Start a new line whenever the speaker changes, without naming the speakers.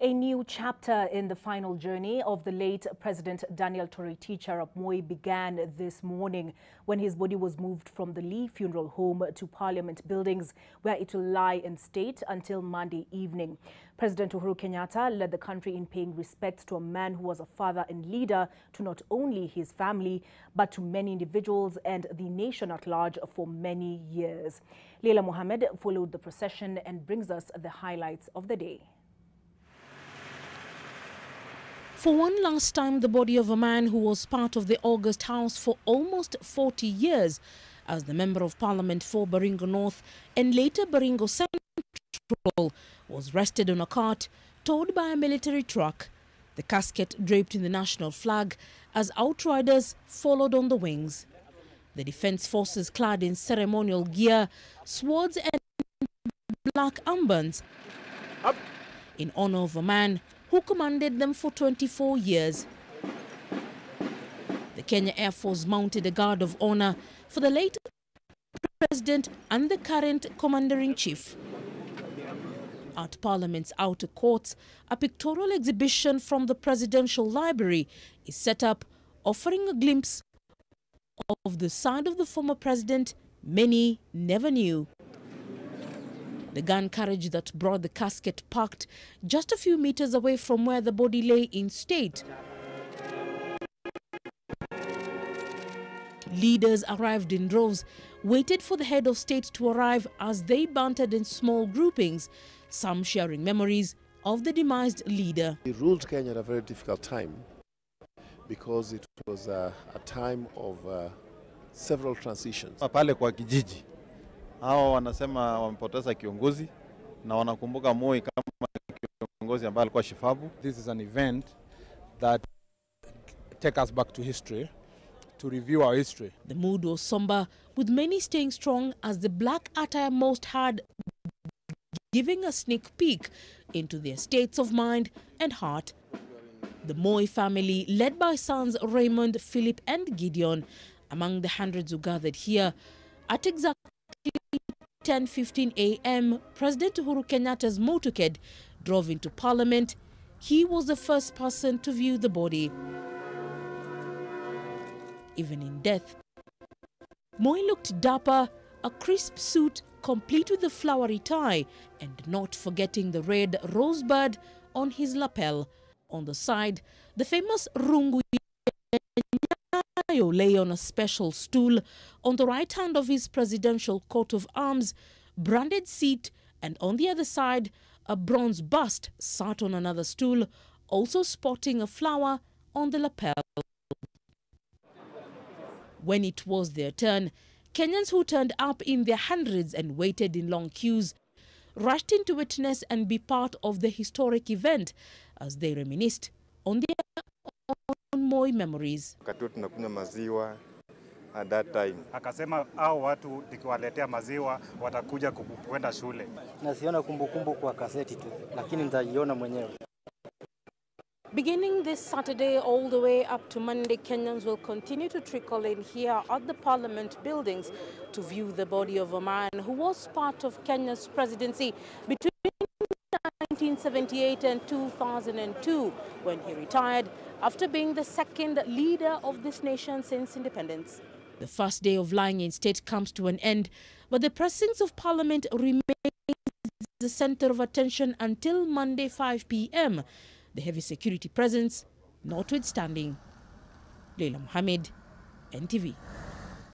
A new chapter in the final journey of the late President Daniel Toroitich Arap began this morning when his body was moved from the Lee Funeral Home to Parliament buildings, where it will lie in state until Monday evening. President Uhuru Kenyatta led the country in paying respect to a man who was a father and leader to not only his family, but to many individuals and the nation at large for many years. Leila Mohammed followed the procession and brings us the highlights of the day.
For one last time, the body of a man who was part of the August House for almost 40 years as the Member of Parliament for Baringo North and later Baringo Central was rested on a cart towed by a military truck, the casket draped in the national flag as outriders followed on the wings. The Defence Forces clad in ceremonial gear, swords and black armbands in honor of a man who commanded them for 24 years. The Kenya Air Force mounted a guard of honor for the late president and the current commander-in-chief. At Parliament's outer courts, a pictorial exhibition from the Presidential Library is set up, offering a glimpse of the side of the former president many never knew. The gun carriage that brought the casket parked just a few meters away from where the body lay in state. Leaders arrived in droves, waited for the head of state to arrive as they bantered in small groupings, some sharing memories of the demised leader.
He ruled Kenya at a very difficult time because it was a time of several transitions.
Pale kwa kijiji hao wanasema wamepoteza kiongozi na wanakumbuka Moi kama kiongozi ambaye alikuwa shifabu.
This is an event that take us back to history, to review our history.
The mood was somber, with many staying strong as the black attire most had giving a sneak peek into their states of mind and heart. The Moi family, led by sons Raymond, Philip and Gideon, among the hundreds who gathered here at exactly 10:15 a.m., President Uhuru Kenyatta's motorcade drove into Parliament. He was the first person to view the body. Even in death, Moi looked dapper, a crisp suit complete with a flowery tie, and not forgetting the red rosebud on his lapel. On the side, the famous rungu lay on a special stool on the right hand of his presidential coat of arms, branded seat, and on the other side, a bronze bust sat on another stool, also sporting a flower on the lapel. When it was their turn, Kenyans who turned up in their hundreds and waited in long queues rushed in to witness and be part of the historic event as they reminisced on their own Moi memories.
At that time akasema hao watu nikiwaletea maziwa watakuja kwenda shule.
Na siona kumbukumbu kwa kaseti tu, lakini nitaiona mwenyewe.
Beginning this Saturday all the way up to Monday, Kenyans will continue to trickle in here at the Parliament buildings to view the body of a man who was part of Kenya's presidency between 1978 and 2002, when he retired after being the second leader of this nation since independence. The first day of lying in state comes to an end, but the precincts of Parliament remain the center of attention until Monday 5 p.m. The heavy security presence notwithstanding. Leila Mohammed, NTV.